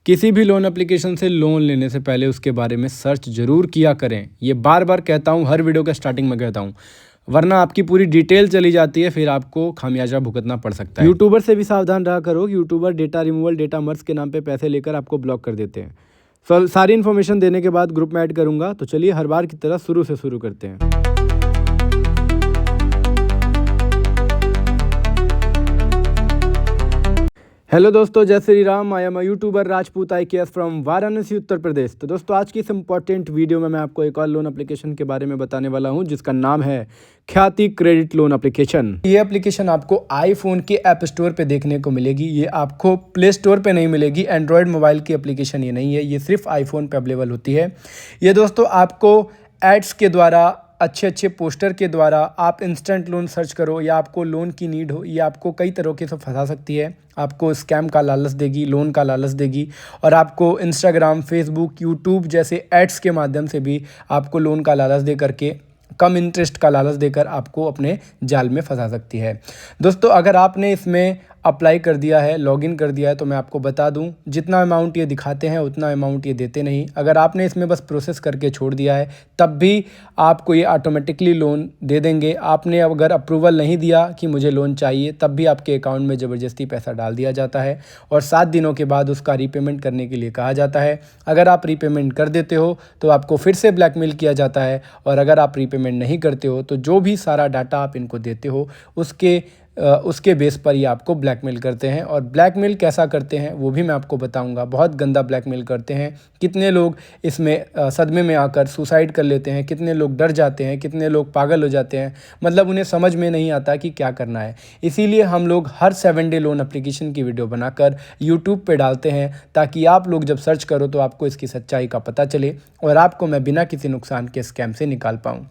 किसी भी loan application से लोन लेने से पहले उसके बारे में सर्च ज़रूर किया करें। ये बार बार कहता हूँ, हर वीडियो के स्टार्टिंग में कहता हूँ, वरना आपकी पूरी डिटेल चली जाती है, फिर आपको खामियाजा भुगतना पड़ सकता है। यूट्यूबर से भी सावधान रहा करो। यूट्यूबर डेटा रिमूवल, डेटा मर्ज के नाम पे पैसे लेकर आपको ब्लॉक कर देते हैं। सारी इन्फॉर्मेशन देने के बाद ग्रुप में ऐड करूँगा। तो चलिए हर बार की तरह शुरू से शुरू करते हैं। हेलो दोस्तों, जय Shri Ram. I am YouTuber Rajput IKS from Varanasi, Uttar Pradesh. तो दोस्तों, आज की इस इम्पॉर्टेंट वीडियो में मैं आपको एक और लोन एप्लीकेशन के बारे में बताने वाला हूं, जिसका नाम है ख्याति क्रेडिट लोन एप्लीकेशन। ये एप्लीकेशन आपको आईफोन के ऐप स्टोर पे देखने को मिलेगी। ये आपको प्ले स्टोर पे नहीं मिलेगी। एंड्रॉयड मोबाइल की एप्लीकेशन ये नहीं है, ये सिर्फ आईफोन पे अवेलेबल होती है। ये दोस्तों आपको एड्स के द्वारा, अच्छे अच्छे पोस्टर के द्वारा, आप इंस्टेंट लोन सर्च करो या आपको लोन की नीड हो, ये आपको कई तरीके से फंसा सकती है। आपको स्कैम का लालच देगी, लोन का लालच देगी, और आपको इंस्टाग्राम, फेसबुक, यूट्यूब जैसे एड्स के माध्यम से भी आपको लोन का लालच दे करके, कम इंटरेस्ट का लालच देकर आपको अपने जाल में फंसा सकती है। दोस्तों, अगर आपने इसमें अप्लाई कर दिया है, लॉगिन कर दिया है, तो मैं आपको बता दूं, जितना अमाउंट ये दिखाते हैं उतना अमाउंट ये देते नहीं। अगर आपने इसमें बस प्रोसेस करके छोड़ दिया है, तब भी आपको ये ऑटोमेटिकली लोन दे देंगे। आपने अगर अप्रूवल नहीं दिया कि मुझे लोन चाहिए, तब भी आपके अकाउंट में ज़बरदस्ती पैसा डाल दिया जाता है और 7 दिनों के बाद उसका रीपेमेंट करने के लिए कहा जाता है। अगर आप रीपेमेंट कर देते हो तो आपको फिर से ब्लैकमेल किया जाता है, और अगर आप रीपेमेंट नहीं करते हो तो जो भी सारा डाटा आप इनको देते हो उसके बेस पर ये आपको ब्लैकमेल करते हैं। और ब्लैकमेल कैसा करते हैं वो भी मैं आपको बताऊंगा। बहुत गंदा ब्लैकमेल करते हैं। कितने लोग इसमें सदमे में आकर सुसाइड कर लेते हैं, कितने लोग डर जाते हैं, कितने लोग पागल हो जाते हैं, मतलब उन्हें समझ में नहीं आता कि क्या करना है। इसीलिए हम लोग हर 7 डे लोन एप्लीकेशन की वीडियो बनाकर यूट्यूब पे डालते हैं, ताकि आप लोग जब सर्च करो तो आपको इसकी सच्चाई का पता चले और आपको मैं बिना किसी नुकसान के स्कैम से निकाल पाऊँ।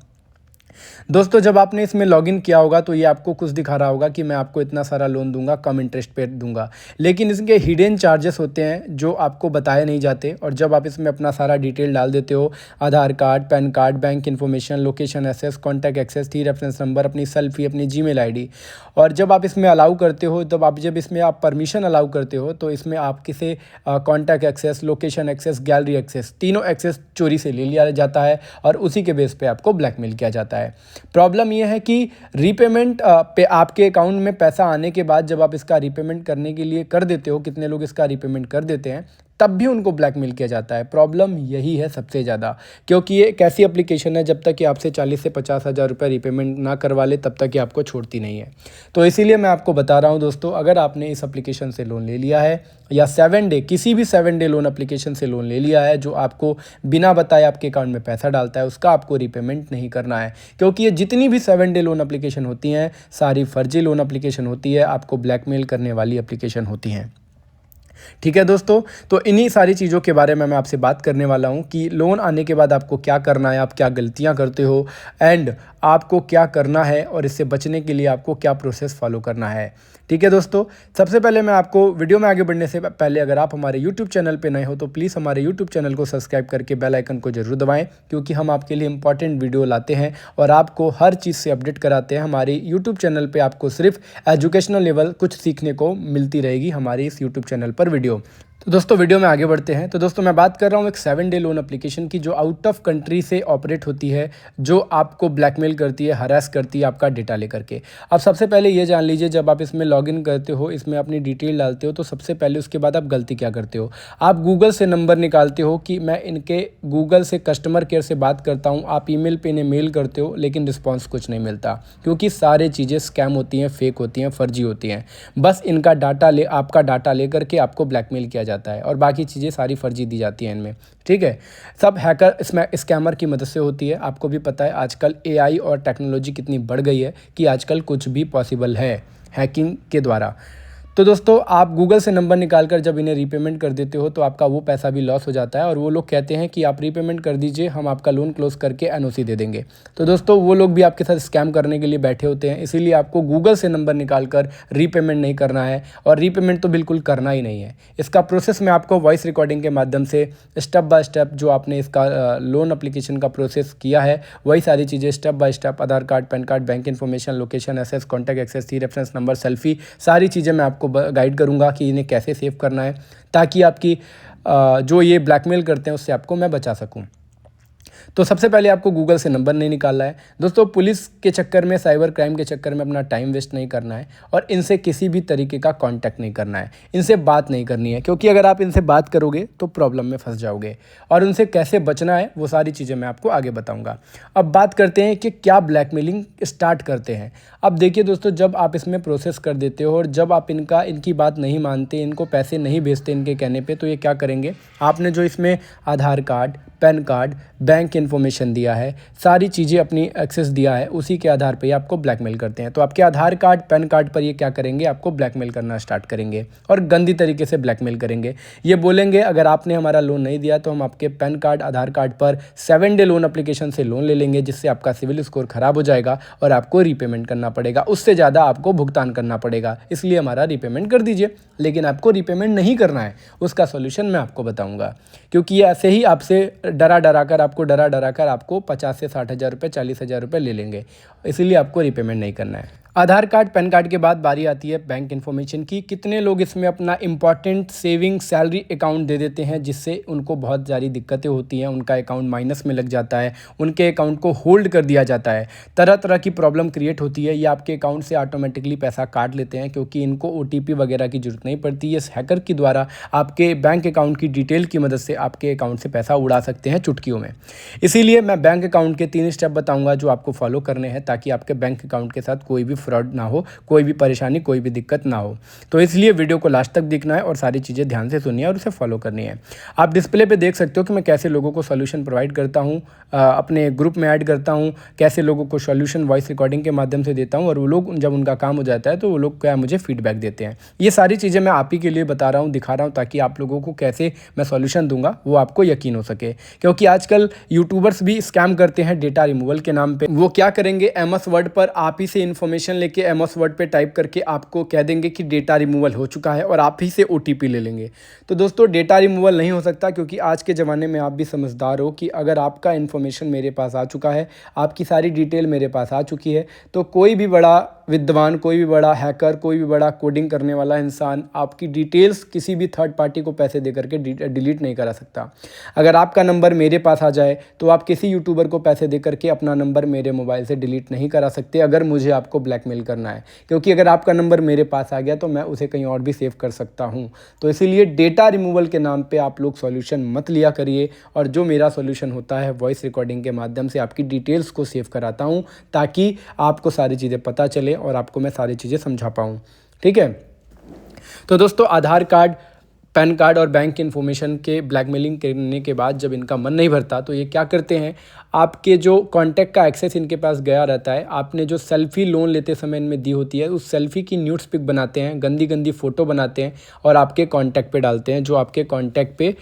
दोस्तों, जब आपने इसमें लॉगिन किया होगा तो ये आपको कुछ दिखा रहा होगा कि मैं आपको इतना सारा लोन दूंगा, कम इंटरेस्ट पे दूंगा, लेकिन इसके हिडन चार्जेस होते हैं जो आपको बताए नहीं जाते। और जब आप इसमें अपना सारा डिटेल डाल देते हो, Aadhaar card, PAN card, bank information, location access, contact access, 3 reference number, अपनी सेल्फी, अपनी जीमेल ID, और जब आप इसमें अलाउ करते हो, जब इसमें आप परमिशन अलाउ करते हो, तो इसमें आप किसे contact access, location access, gallery access, तीनों एक्सेस चोरी से ले लिया जाता है और उसी के बेस पे आपको ब्लैकमेल किया जाता है। प्रॉब्लम यह है कि रीपेमेंट पे आपके अकाउंट में पैसा आने के बाद जब आप इसका रीपेमेंट करने के लिए कर देते हो, कितने लोग इसका रीपेमेंट कर देते हैं, तब भी उनको ब्लैकमेल किया जाता है। प्रॉब्लम यही है सबसे ज़्यादा, क्योंकि ये एक ऐसी एप्लीकेशन है, जब तक कि आपसे 40 से 50 हज़ार रुपये रीपेमेंट ना करवा ले तब तक कि आपको छोड़ती नहीं है। तो इसीलिए मैं आपको बता रहा हूँ दोस्तों, अगर आपने इस एप्लीकेशन से लोन ले लिया है या 7 डे, किसी भी 7 डे लोन एप्लीकेशन से लोन ले लिया है जो आपको बिना बताए आपके अकाउंट में पैसा डालता है, उसका आपको रीपेमेंट नहीं करना है। क्योंकि ये जितनी भी 7 डे लोन एप्लीकेशन होती हैं, सारी फर्जी लोन एप्लीकेशन होती है, आपको ब्लैकमेल करने वाली एप्लीकेशन होती हैं। ठीक है दोस्तों, तो इन्हीं सारी चीज़ों के बारे में मैं आपसे बात करने वाला हूं कि लोन आने के बाद आपको क्या करना है, आप क्या गलतियां करते हो, एंड आपको क्या करना है, और इससे बचने के लिए आपको क्या प्रोसेस फॉलो करना है। ठीक है दोस्तों, सबसे पहले मैं आपको वीडियो में आगे बढ़ने से पहले, अगर आप हमारे यूट्यूब चैनल पे नए हो तो प्लीज़ हमारे यूट्यूब चैनल को सब्सक्राइब करके बेल आइकन को जरूर दबाएं, क्योंकि हम आपके लिए इंपॉर्टेंट वीडियो लाते हैं और आपको हर चीज़ से अपडेट कराते हैं। हमारी यूट्यूब चैनल पे आपको सिर्फ एजुकेशनल लेवल कुछ सीखने को मिलती रहेगी हमारी इस यूट्यूब चैनल पर वीडियो। तो दोस्तों, वीडियो में आगे बढ़ते हैं। तो दोस्तों, मैं बात कर रहा हूँ एक 7 डे लोन एप्लीकेशन की, जो आउट ऑफ कंट्री से ऑपरेट होती है, जो आपको ब्लैकमेल करती है, हरास करती है आपका डेटा लेकर के। अब सबसे पहले ये जान लीजिए, जब आप इसमें लॉगिन करते हो, इसमें अपनी डिटेल डालते हो, तो सबसे पहले उसके बाद आप गलती क्या करते हो, आप गूगल से नंबर निकालते हो कि मैं इनके गूगल से कस्टमर केयर से बात करता हूँ। आप ईमेल पे इन्हें मेल करते हो, लेकिन रिस्पॉन्स कुछ नहीं मिलता, क्योंकि सारी चीज़ें स्कैम होती हैं, फेक होती हैं, फर्जी होती हैं। बस इनका आपका डाटा ले करके आपको ब्लैकमेल किया जाता है, और बाकी चीज़ें सारी फर्जी दी जाती हैं इनमें। ठीक है, सब हैकर इसमें स्कैमर की मदद से होती है। आपको भी पता है आजकल AI और टेक्नोलॉजी कितनी बढ़ गई है कि आजकल कुछ भी पॉसिबल है हैकिंग के द्वारा। तो दोस्तों, आप गूगल से नंबर निकालकर जब इन्हें रीपेमेंट कर देते हो, तो आपका वो पैसा भी लॉस हो जाता है, और वो लोग कहते हैं कि आप रीपेमेंट कर दीजिए, हम आपका लोन क्लोज करके NOC दे देंगे। तो दोस्तों, वो लोग भी आपके साथ स्कैम करने के लिए बैठे होते हैं। इसीलिए आपको गूगल से नंबर निकालकर रीपेमेंट नहीं करना है, और रीपेमेंट तो बिल्कुल करना ही नहीं है। इसका प्रोसेस मैं आपको वॉइस रिकॉर्डिंग के माध्यम से स्टेप बाय स्टेप, जो आपने इसका लोन एप्लीकेशन का प्रोसेस किया है, वही सारी चीज़ें step by step, Aadhaar card, PAN card, bank information, location access, contact access, 3 reference number, selfie, सारी चीज़ें मैं आपको आपको गाइड करूँगा कि इन्हें कैसे सेव करना है, ताकि आपकी जो ये ब्लैकमेल करते हैं उससे आपको मैं बचा सकूँ। तो सबसे पहले आपको गूगल से नंबर नहीं निकालना है दोस्तों। पुलिस के चक्कर में, साइबर क्राइम के चक्कर में अपना टाइम वेस्ट नहीं करना है और इनसे किसी भी तरीके का कांटेक्ट नहीं करना है, इनसे बात नहीं करनी है, क्योंकि अगर आप इनसे बात करोगे तो प्रॉब्लम में फंस जाओगे। और उनसे कैसे बचना है वो सारी चीज़ें मैं आपको आगे बताऊँगा। अब बात करते हैं कि क्या ब्लैकमेलिंग स्टार्ट करते हैं। अब देखिए दोस्तों, जब आप इसमें प्रोसेस कर देते हो और जब आप इनकी बात नहीं मानते, इनको पैसे नहीं भेजते इनके कहने पे, तो ये क्या करेंगे, आपने जो इसमें Aadhaar card, PAN card, bank information दिया है, सारी चीज़ें अपनी एक्सेस दिया है, उसी के आधार पे आपको ब्लैकमेल करते हैं। तो आपके आधार कार्ड, पैन कार्ड पर ये क्या करेंगे, आपको ब्लैकमेल करना स्टार्ट करेंगे और गंदी तरीके से ब्लैकमेल करेंगे। ये बोलेंगे अगर आपने हमारा लोन नहीं दिया तो हम आपके पैन कार्ड, आधार कार्ड पर 7 डे लोन एप्लीकेशन से लोन ले लेंगे, जिससे आपका सिविल स्कोर ख़राब हो जाएगा और आपको रीपेमेंट करना पड़ेगा, उससे ज़्यादा आपको भुगतान करना पड़ेगा, इसलिए हमारा रीपेमेंट कर दीजिए। लेकिन आपको रीपेमेंट नहीं करना है, उसका सोल्यूशन मैं आपको बताऊँगा, क्योंकि ये ऐसे ही आपसे डरा डरा कर आपको 50 से 60 हज़ार रुपये, 40 हज़ार रुपये ले लेंगे, इसीलिए आपको रीपेमेंट नहीं करना है। आधार कार्ड, पैन कार्ड के बाद बारी आती है बैंक इन्फॉर्मेशन की। कितने लोग इसमें अपना इंपॉर्टेंट सेविंग सैलरी अकाउंट दे देते हैं, जिससे उनको बहुत सारी दिक्कतें होती हैं, उनका अकाउंट माइनस में लग जाता है, उनके अकाउंट को होल्ड कर दिया जाता है, तरह तरह की प्रॉब्लम क्रिएट होती है। ये आपके अकाउंट से ऑटोमेटिकली पैसा काट लेते हैं, क्योंकि इनको OTP वगैरह की जरूरत नहीं पड़ती। इस हैकर के द्वारा आपके बैंक अकाउंट की डिटेल की मदद से आपके अकाउंट से पैसा उड़ा सकते हैं चुटकियों में। इसीलिए मैं बैंक अकाउंट के 3 स्टेप बताऊँगा जो आपको फॉलो करने हैं, ताकि आपके बैंक अकाउंट के साथ कोई भी फ्रॉड ना हो, कोई भी परेशानी, कोई भी दिक्कत ना हो। तो इसलिए वीडियो को लास्ट तक देखना है और सारी चीज़ें ध्यान से सुनिए और उसे फॉलो करनी है। आप डिस्प्ले पे देख सकते हो कि मैं कैसे लोगों को सॉल्यूशन प्रोवाइड करता हूँ, अपने ग्रुप में ऐड करता हूँ, कैसे लोगों को सॉल्यूशन वॉइस रिकॉर्डिंग के माध्यम से देता हूँ, और वो लोग जब उनका काम हो जाता है तो वो लोग क्या मुझे फीडबैक देते हैं। ये सारी चीज़ें मैं आप ही के लिए बता रहा हूँ, दिखा रहा हूँ, ताकि आप लोगों को कैसे मैं सॉल्यूशन दूंगा वो आपको यकीन हो सके। क्योंकि आजकल यूट्यूबर्स भी स्कैम करते हैं डेटा रिमूवल के नाम पे। वो क्या करेंगे, MS वर्ड पर आप ही से इन्फॉर्मेशन लेके MS वर्ड पे टाइप करके आपको कह देंगे कि डेटा रिमूवल हो चुका है और आप ही से OTP ले लेंगे। तो दोस्तों, डेटा रिमूवल नहीं हो सकता, क्योंकि आज के ज़माने में आप भी समझदार हो कि अगर आपका इन्फॉर्मेशन मेरे पास आ चुका है, आपकी सारी डिटेल मेरे पास आ चुकी है, तो कोई भी बड़ा विद्वान, कोई भी बड़ा हैकर, कोई भी बड़ा कोडिंग करने वाला इंसान आपकी डिटेल्स किसी भी थर्ड पार्टी को पैसे दे करके डिलीट नहीं करा सकता। अगर आपका नंबर मेरे पास आ जाए तो आप किसी यूट्यूबर को पैसे दे करके अपना नंबर मेरे मोबाइल से डिलीट नहीं करा सकते, अगर मुझे आपको ब्लैकमेल करना है। क्योंकि अगर आपका नंबर मेरे पास आ गया तो मैं उसे कहीं और भी सेव कर सकता हूं। तो इसीलिए डेटा रिमूवल के नाम पे आप लोग सॉल्यूशन मत लिया करिए। और जो मेरा सॉल्यूशन होता है, वॉइस रिकॉर्डिंग के माध्यम से आपकी डिटेल्स को सेव कराता हूं, ताकि आपको सारी चीज़ें पता चले और आपको मैं सारी चीज़ें समझा पाऊँ। ठीक है। तो दोस्तों, आधार कार्ड, पैन कार्ड और बैंक इन्फॉर्मेशन के ब्लैकमेलिंग करने के बाद जब इनका मन नहीं भरता तो ये क्या करते हैं, आपके जो कॉन्टैक्ट का एक्सेस इनके पास गया रहता है, आपने जो सेल्फ़ी लोन लेते समय इनमें दी होती है, उस सेल्फ़ी की न्यूड्स पिक बनाते हैं, गंदी गंदी फ़ोटो बनाते हैं और आपके कॉन्टैक्ट पे डालते हैं। जो आपके कॉन्टैक्ट पे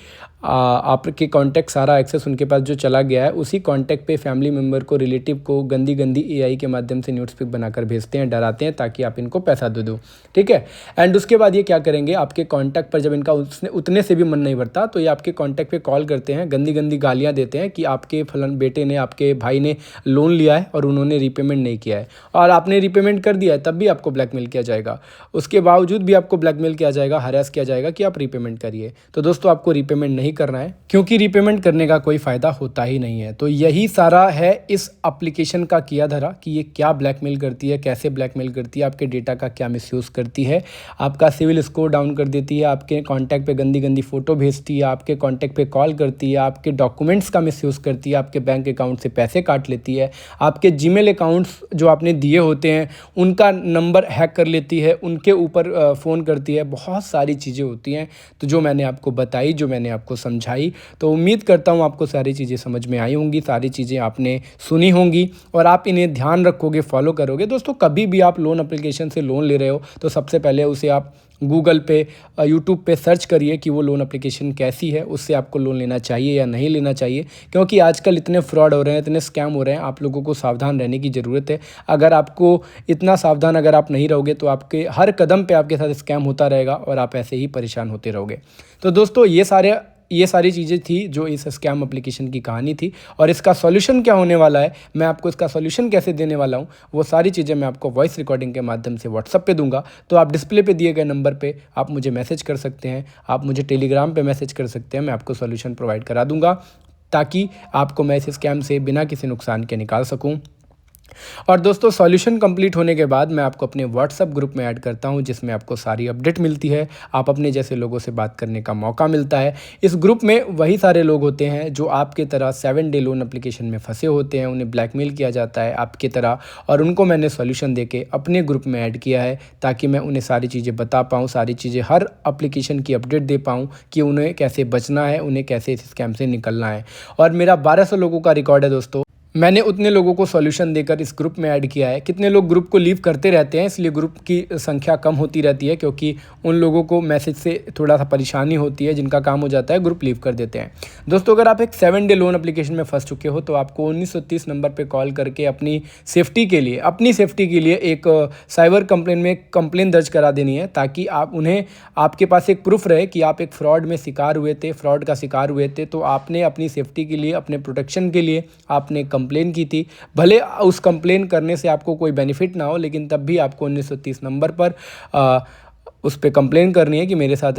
आपके कॉन्टैक्ट सारा एक्सेस उनके पास जो चला गया है, उसी कॉन्टैक्ट पे फैमिली मेम्बर को, रिलेटिव को गंदी गंदी AI के माध्यम से न्यूड्स पिक बनाकर भेजते हैं, डराते हैं ताकि आप इनको पैसा दे दो। ठीक है। एंड उसके बाद ये क्या करेंगे, आपके कॉन्टैक्ट पर जब इनका उतने से भी मन नहीं भरता तो ये आपके कॉन्टैक्ट पे कॉल करते हैं, गंदी गंदी गालियाँ देते हैं कि आपके फलन बेटे ने, आपके भाई ने लोन लिया है और उन्होंने रीपेमेंट नहीं किया है, और आपने रीपेमेंट कर दिया है तब भी आपको ब्लैकमेल किया जाएगा। उसके बावजूद भी आपको ब्लैकमेल किया जाएगा, हरास किया जाएगा कि आप रीपेमेंट करिए। तो दोस्तों, आपको रीपेमेंट नहीं करना है, क्योंकि रीपेमेंट करने का कोई फ़ायदा होता ही नहीं है। तो यही सारा है इस एप्लीकेशन का किया धरा, कि ये क्या ब्लैकमेल करती है, कैसे ब्लैकमेल करती है, आपके डेटा का क्या मिसयूज़ करती है, आपका सिविल स्कोर डाउन कर देती है, आपके कॉन्टैक्ट पे गंदी गंदी फ़ोटो भेजती है, आपके कॉन्टैक्ट पे कॉल करती है, आपके डॉक्यूमेंट्स का मिसयूज़ करती है, आपके बैंक अकाउंट से पैसे काट लेती है, आपके जीमेल अकाउंट्स जो आपने दिए होते हैं उनका नंबर हैक कर लेती है, उनके ऊपर फ़ोन करती है। बहुत सारी चीज़ें होती हैं तो जो मैंने आपको बताई, जो मैंने आपको समझाई, तो उम्मीद करता हूँ आपको सारी चीज़ें समझ में आई होंगी, सारी चीज़ें आपने सुनी होंगी और आप इन्हें ध्यान रखोगे, फॉलो करोगे। दोस्तों, कभी भी आप लोन एप्लीकेशन से लोन ले रहे हो तो सबसे पहले उसे आप गूगल पे, यूट्यूब पे सर्च करिए कि वो लोन एप्लीकेशन कैसी है, उससे आपको लोन लेना चाहिए या नहीं लेना चाहिए। क्योंकि आजकल इतने फ्रॉड हो रहे हैं, इतने स्कैम हो रहे हैं, आप लोगों को सावधान रहने की ज़रूरत है। अगर आपको इतना सावधान अगर आप नहीं रहोगे तो आपके हर कदम पे आपके साथ स्कैम होता रहेगा और आप ऐसे ही परेशान होते रहोगे। तो दोस्तों, ये सारे ये सारी चीज़ें थी जो इस स्कैम एप्लीकेशन की कहानी थी। और इसका सॉल्यूशन क्या होने वाला है, मैं आपको इसका सॉल्यूशन कैसे देने वाला हूँ, वो सारी चीज़ें मैं आपको वॉइस रिकॉर्डिंग के माध्यम से व्हाट्सएप पे दूंगा। तो आप डिस्प्ले पे दिए गए नंबर पे आप मुझे मैसेज कर सकते हैं, आप मुझे टेलीग्राम पे मैसेज कर सकते हैं, मैं आपको सॉल्यूशन प्रोवाइड करा दूंगा ताकि आपको मैं इस स्कैम से बिना किसी नुकसान के निकाल सकूँ। और दोस्तों सॉल्यूशन कंप्लीट होने के बाद मैं आपको अपने व्हाट्सएप ग्रुप में ऐड करता हूं, जिसमें आपको सारी अपडेट मिलती है, आप अपने जैसे लोगों से बात करने का मौका मिलता है। इस ग्रुप में वही सारे लोग होते हैं जो आपके तरह 7 डे लोन एप्लीकेशन में फंसे होते हैं, उन्हें ब्लैकमेल किया जाता है आपकी तरह, और उनको मैंने सॉल्यूशन देके अपने ग्रुप में ऐड किया है ताकि मैं उन्हें सारी चीज़ें बता पाऊँ, सारी चीज़ें हर एप्लीकेशन की अपडेट दे पाऊँ कि उन्हें कैसे बचना है, उन्हें कैसे इस स्कैम से निकलना है। और मेरा 1200 लोगों का रिकॉर्ड है दोस्तों, मैंने उतने लोगों को सॉल्यूशन देकर इस ग्रुप में ऐड किया है। कितने लोग ग्रुप को लीव करते रहते हैं, इसलिए ग्रुप की संख्या कम होती रहती है, क्योंकि उन लोगों को मैसेज से थोड़ा सा परेशानी होती है, जिनका काम हो जाता है ग्रुप लीव कर देते हैं। दोस्तों अगर आप एक 7 डे लोन एप्लीकेशन में फंस चुके हो तो आपको 1930 नंबर पर कॉल करके अपनी सेफ्टी के लिए एक साइबर कंप्लेन में कंप्लेन दर्ज करा देनी है, ताकि उन्हें आपके पास एक प्रूफ रहे कि आप एक फ्रॉड में शिकार हुए थे, फ्रॉड का शिकार हुए थे, तो आपने अपनी सेफ्टी के लिए, अपने प्रोटेक्शन के लिए आपने कंप्लेन की थी। भले उस कंप्लेन करने से आपको कोई बेनिफिट ना हो, लेकिन तब भी आपको 1930 नंबर पर उस पर कंप्लेन करनी है कि मेरे साथ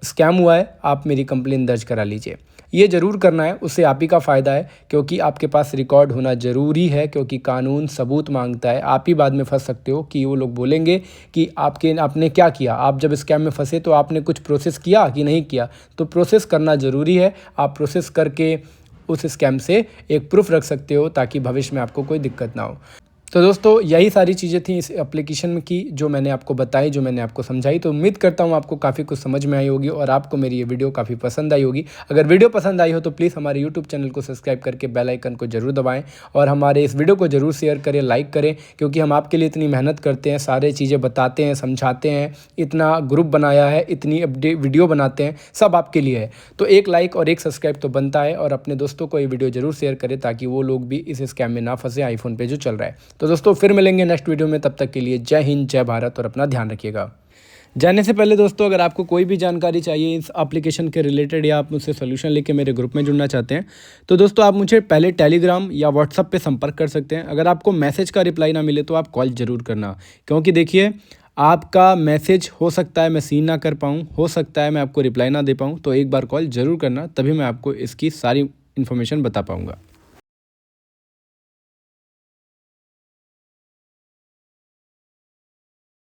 स्कैम हुआ है, आप मेरी कंप्लेन दर्ज करा लीजिए। ये ज़रूर करना है, उससे आप ही का फ़ायदा है, क्योंकि आपके पास रिकॉर्ड होना ज़रूरी है, क्योंकि कानून सबूत मांगता है। आप ही बाद में फंस सकते हो कि वो लोग बोलेंगे कि आपने क्या किया, आप जब स्कैम में फंसे तो आपने कुछ प्रोसेस किया कि नहीं किया। तो प्रोसेस करना ज़रूरी है, आप प्रोसेस करके उस स्कैम से एक प्रूफ रख सकते हो ताकि भविष्य में आपको कोई दिक्कत ना हो। तो दोस्तों यही सारी चीज़ें थी इस एप्लीकेशन की जो मैंने आपको बताई, जो मैंने आपको समझाई। तो उम्मीद करता हूँ आपको काफ़ी कुछ समझ में आई होगी और आपको मेरी ये वीडियो काफ़ी पसंद आई होगी। अगर वीडियो पसंद आई हो तो प्लीज़ हमारे यूट्यूब चैनल को सब्सक्राइब करके बेल आइकन को जरूर दबाएं और हमारे इस वीडियो को ज़रूर शेयर करें, लाइक करें, क्योंकि हम आपके लिए इतनी मेहनत करते हैं, सारे चीज़ें बताते हैं, समझाते हैं, इतना ग्रुप बनाया है, इतनी अपडेट वीडियो बनाते हैं, सब आपके लिए है। तो एक लाइक और एक सब्सक्राइब तो बनता है, और अपने दोस्तों को ये वीडियो ज़रूर शेयर करें ताकि वो लोग भी इस स्कैम में ना फंसे आईफोन पे जो चल रहा है। तो दोस्तों फिर मिलेंगे नेक्स्ट वीडियो में, तब तक के लिए जय हिंद, जय भारत, और अपना ध्यान रखिएगा। जाने से पहले दोस्तों अगर आपको कोई भी जानकारी चाहिए इस एप्लीकेशन के रिलेटेड, या आप मुझसे सोल्यूशन लेके मेरे ग्रुप में जुड़ना चाहते हैं, तो दोस्तों आप मुझे पहले टेलीग्राम या व्हाट्सएप पे संपर्क कर सकते हैं। अगर आपको मैसेज का रिप्लाई ना मिले तो आप कॉल ज़रूर करना, क्योंकि देखिए आपका मैसेज हो सकता है मैं सीन ना कर पाऊँ, हो सकता है मैं आपको रिप्लाई ना दे पाऊँ। तो एक बार कॉल ज़रूर करना, तभी मैं आपको इसकी सारी इन्फॉर्मेशन बता पाऊँगा।